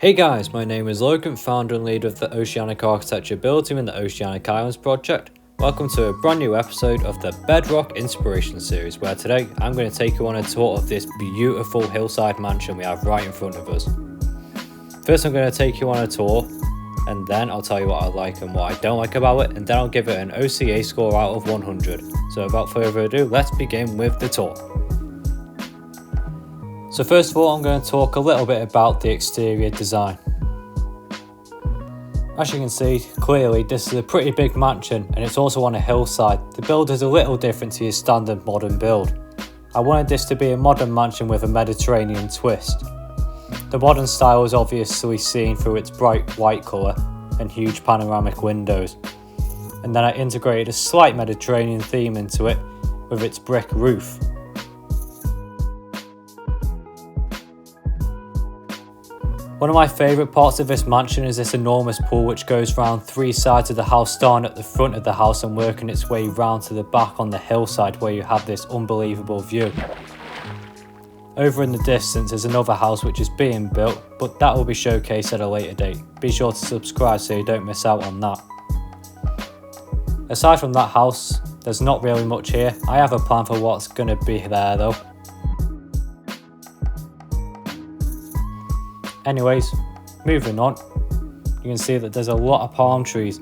Hey guys, my name is Logan, founder and leader of the Oceanic Architecture build team in the Oceanic Islands Project. Welcome to a brand new episode of the Bedrock Inspiration Series, where today I'm going to take you on a tour of this beautiful hillside mansion we have right in front of us. First I'm going to take you on a tour, and then I'll tell you what I like and what I don't like about it, and then I'll give it an OCA score out of 100. So without further ado, let's begin with the tour. So first of all, I'm going to talk a little bit about the exterior design. As you can see, clearly this is a pretty big mansion and it's also on a hillside. The build is a little different to your standard modern build. I wanted this to be a modern mansion with a Mediterranean twist. The modern style is obviously seen through its bright white colour and huge panoramic windows. And then I integrated a slight Mediterranean theme into it with its brick roof. One of my favourite parts of this mansion is this enormous pool which goes round three sides of the house, starting at the front of the house and working its way round to the back on the hillside where you have this unbelievable view. Over in the distance is another house which is being built, but that will be showcased at a later date. Be sure to subscribe so you don't miss out on that. Aside from that house, there's not really much here. I have a plan for what's going to be there though. Anyways, moving on, you can see that there's a lot of palm trees.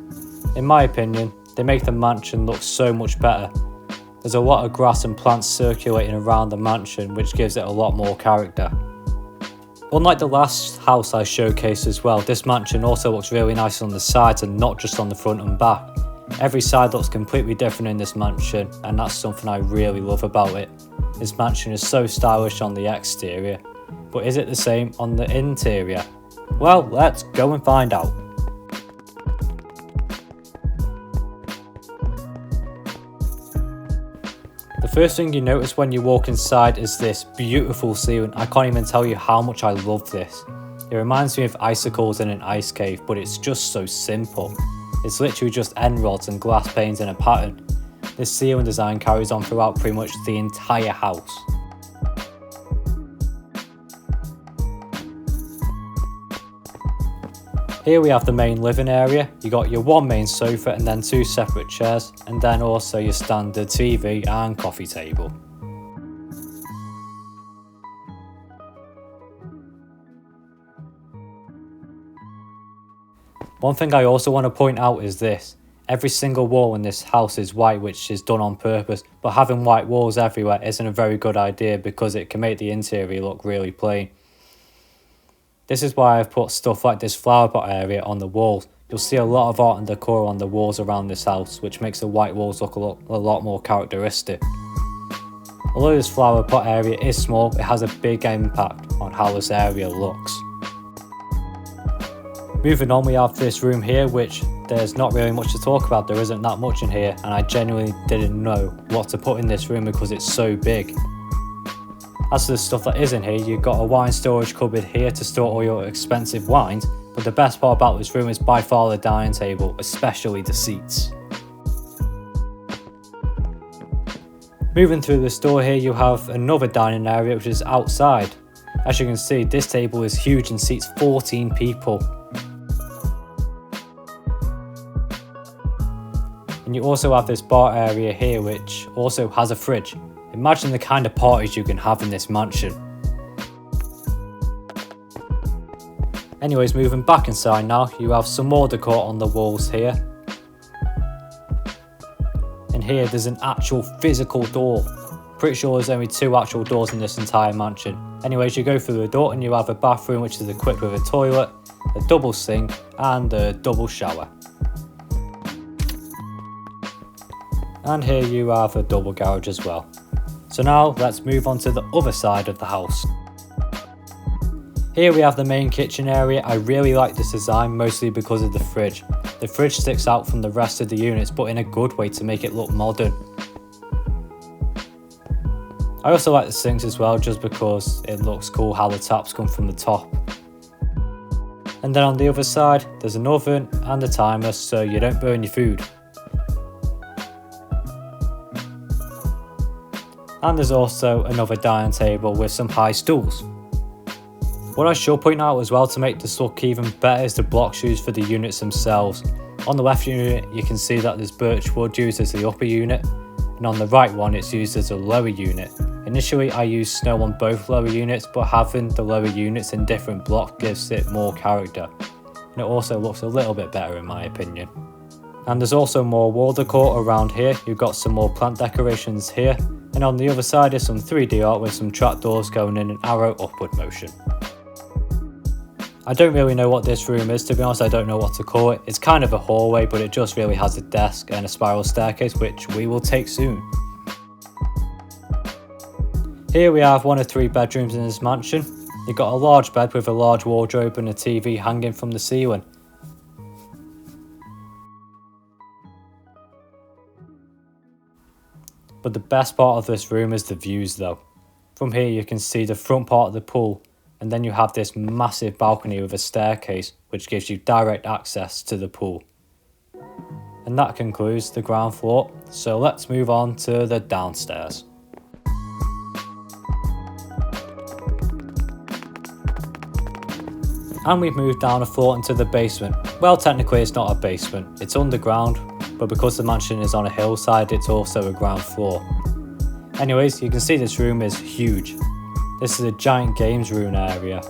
In my opinion, they make the mansion look so much better. There's a lot of grass and plants circulating around the mansion, which gives it a lot more character. Unlike the last house I showcased as well, this mansion also looks really nice on the sides and not just on the front and back. Every side looks completely different in this mansion, and that's something I really love about it. This mansion is so stylish on the exterior. But is it the same on the interior? Well, let's go and find out. The first thing you notice when you walk inside is this beautiful ceiling. I can't even tell you how much I love this. It reminds me of icicles in an ice cave, but it's just so simple. It's literally just end rods and glass panes in a pattern. This ceiling design carries on throughout pretty much the entire house. Here we have the main living area. You got your one main sofa and then two separate chairs, and then also your standard TV and coffee table. One thing I also want to point out is this. Every single wall in this house is white, which is done on purpose, but having white walls everywhere isn't a very good idea because it can make the interior look really plain. This is why I've put stuff like this flower pot area on the walls. You'll see a lot of art and decor on the walls around this house, which makes the white walls look a lot more characteristic. Although this flower pot area is small, it has a big impact on how this area looks. Moving on, we have this room here, which there's not really much to talk about. There isn't that much in here, and I genuinely didn't know what to put in this room because it's so big. As for the stuff that is in here, you've got a wine storage cupboard here to store all your expensive wines, but the best part about this room is by far the dining table, especially the seats. Moving through this door here, you have another dining area which is outside. As you can see, this table is huge and seats 14 people. And you also have this bar area here which also has a fridge. Imagine the kind of parties you can have in this mansion. Anyways, moving back inside now, you have some more decor on the walls here. And here there's an actual physical door. Pretty sure there's only two actual doors in this entire mansion. Anyways, you go through the door and you have a bathroom which is equipped with a toilet, a double sink and a double shower. And here you have a double garage as well. So now let's move on to the other side of the house. Here we have the main kitchen area. I really like this design, mostly because of the fridge. The fridge sticks out from the rest of the units, but in a good way to make it look modern. I also like the sinks as well, just because it looks cool how the taps come from the top. And then on the other side, there's an oven and a timer so you don't burn your food. And there's also another dining table with some high stools. What I should point out as well to make this look even better is the blocks used for the units themselves. On the left unit you can see that there's birch wood used as the upper unit, and on the right one it's used as a lower unit. Initially I used snow on both lower units, but having the lower units in different blocks gives it more character, and it also looks a little bit better in my opinion. And there's also more wall decor around here. You've got some more plant decorations here, and on the other side is some 3D art with some trapdoors going in an arrow upward motion. I don't really know what this room is, to be honest. I don't know what to call it. It's kind of a hallway, but it just really has a desk and a spiral staircase, which we will take soon. Here we have one of 3 bedrooms in this mansion. You've got a large bed with a large wardrobe and a TV hanging from the ceiling. But the best part of this room is the views though. From here you can see the front part of the pool, and then you have this massive balcony with a staircase which gives you direct access to the pool. And that concludes the ground floor, so let's move on to the downstairs. And we've moved down a floor into the basement. Well, technically it's not a basement, it's underground, but because the mansion is on a hillside it's also a ground floor. Anyways, you can see this room is huge. This is a giant games room area.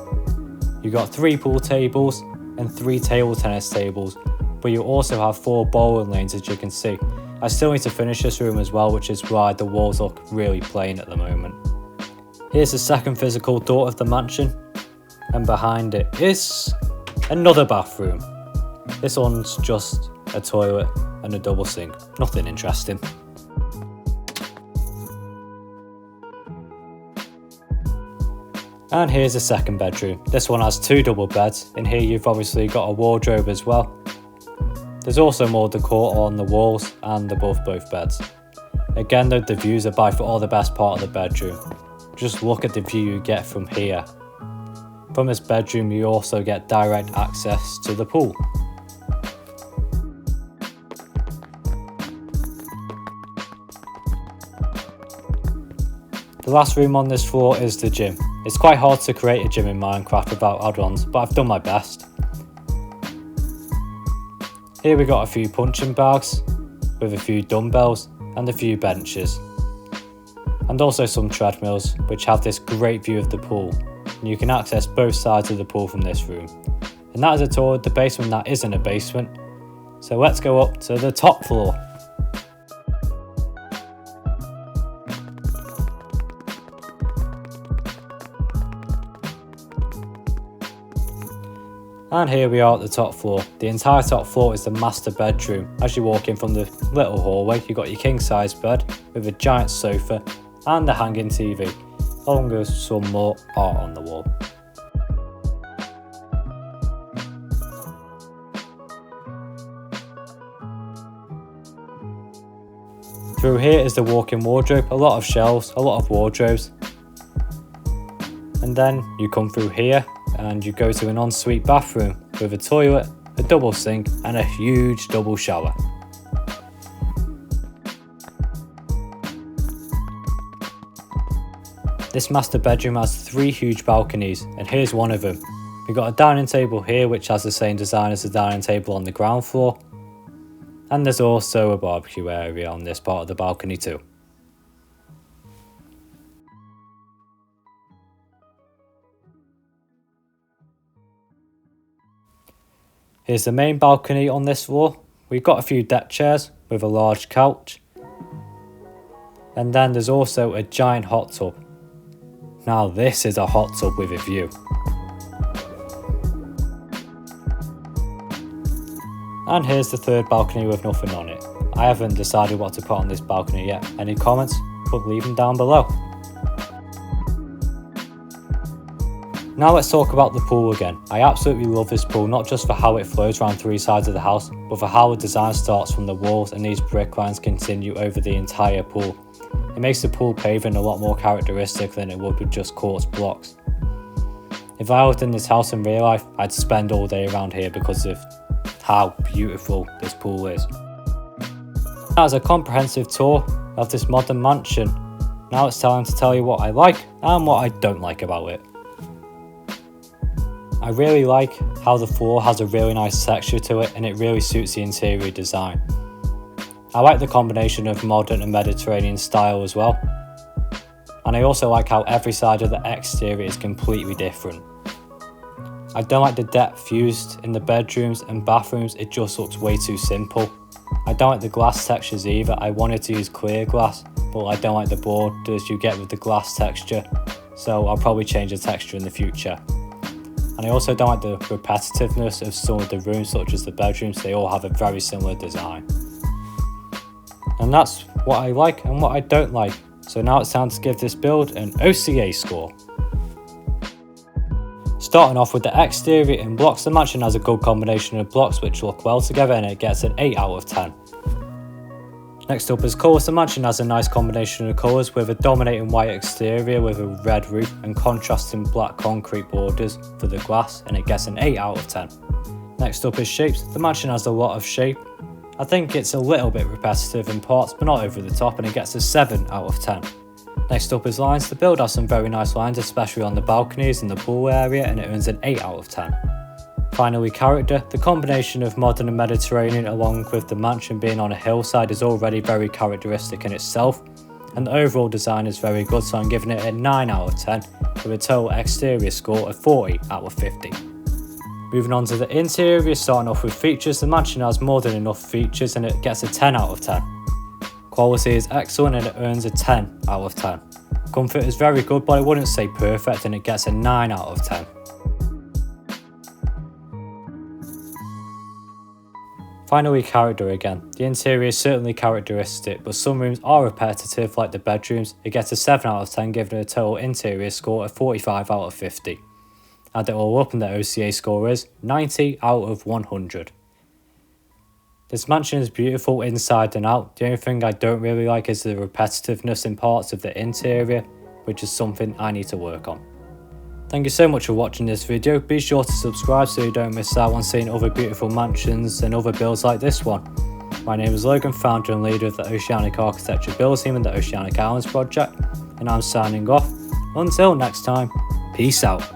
You've got 3 pool tables and 3 table tennis tables, but you also have 4 bowling lanes as you can see. I still need to finish this room as well, which is why the walls look really plain at the moment. Here's the second physical door of the mansion, and behind it is another bathroom. This one's just a toilet and a double sink, nothing interesting. And here's the second bedroom. This one has 2 double beds. In here you've obviously got a wardrobe as well. There's also more decor on the walls and above both beds. Again though, the views are by far the best part of the bedroom. Just look at the view you get from here. From this bedroom you also get direct access to the pool. The last room on this floor is the gym. It's quite hard to create a gym in Minecraft without add-ons, but I've done my best. Here we got a few punching bags with a few dumbbells and a few benches. And also some treadmills which have this great view of the pool. And you can access both sides of the pool from this room. And that is a tour of the basement that isn't a basement. So let's go up to the top floor. And here we are at the top floor. The entire top floor is the master bedroom. As you walk in from the little hallway, you've got your king size bed with a giant sofa and a hanging TV, along with some more art on the wall. Through here is the walk-in wardrobe, a lot of shelves, a lot of wardrobes. And then you come through here and you go to an ensuite bathroom with a toilet, a double sink and a huge double shower. This master bedroom has 3 huge balconies, and here's one of them. We've got a dining table here which has the same design as the dining table on the ground floor, and there's also a barbecue area on this part of the balcony too. Here's the main balcony on this floor. We've got a few deck chairs with a large couch. And then there's also a giant hot tub. Now this is a hot tub with a view. And here's the third balcony with nothing on it. I haven't decided what to put on this balcony yet. Any comments? But leave them down below. Now let's talk about the pool again. I absolutely love this pool, not just for how it flows around 3 sides of the house, but for how the design starts from the walls and these brick lines continue over the entire pool. It makes the pool paving a lot more characteristic than it would with just quartz blocks. If I lived in this house in real life, I'd spend all day around here because of how beautiful this pool is. That was a comprehensive tour of this modern mansion. Now it's time to tell you what I like and what I don't like about it. I really like how the floor has a really nice texture to it, and it really suits the interior design. I like the combination of modern and Mediterranean style as well. And I also like how every side of the exterior is completely different. I don't like the depth used in the bedrooms and bathrooms, it just looks way too simple. I don't like the glass textures either. I wanted to use clear glass, but I don't like the borders you get with the glass texture, so I'll probably change the texture in the future. And I also don't like the repetitiveness of some of the rooms, such as the bedrooms. They all have a very similar design. And that's what I like and what I don't like. So now it's time to give this build an OCA score. Starting off with the exterior in blocks, the mansion has a good combination of blocks which look well together, and it gets an 8 out of 10. Next up is colours. The mansion has a nice combination of colours with a dominating white exterior with a red roof and contrasting black concrete borders for the glass, and it gets an 8 out of 10. Next up is shapes. The mansion has a lot of shape. I think it's a little bit repetitive in parts, but not over the top, and it gets a 7 out of 10. Next up is lines. The build has some very nice lines, especially on the balconies and the pool area, and it earns an 8 out of 10. Finally, character. The combination of modern and Mediterranean along with the mansion being on a hillside is already very characteristic in itself, and the overall design is very good, so I'm giving it a 9 out of 10 with a total exterior score of 40 out of 50. Moving on to the interior, starting off with features. The mansion has more than enough features and it gets a 10 out of 10. Quality is excellent and it earns a 10 out of 10. Comfort is very good, but I wouldn't say perfect, and it gets a 9 out of 10. Finally, character again. The interior is certainly characteristic, but some rooms are repetitive like the bedrooms. It gets a 7 out of 10, giving it a total interior score of 45 out of 50. Add it all up and the OCA score is 90 out of 100. This mansion is beautiful inside and out. The only thing I don't really like is the repetitiveness in parts of the interior, which is something I need to work on. Thank you so much for watching this video. Be sure to subscribe so you don't miss out on seeing other beautiful mansions and other builds like this one. My name is Logan, founder and leader of the Oceanic Architecture build team and the Oceanic Islands Project, and I'm signing off. Until next time, peace out.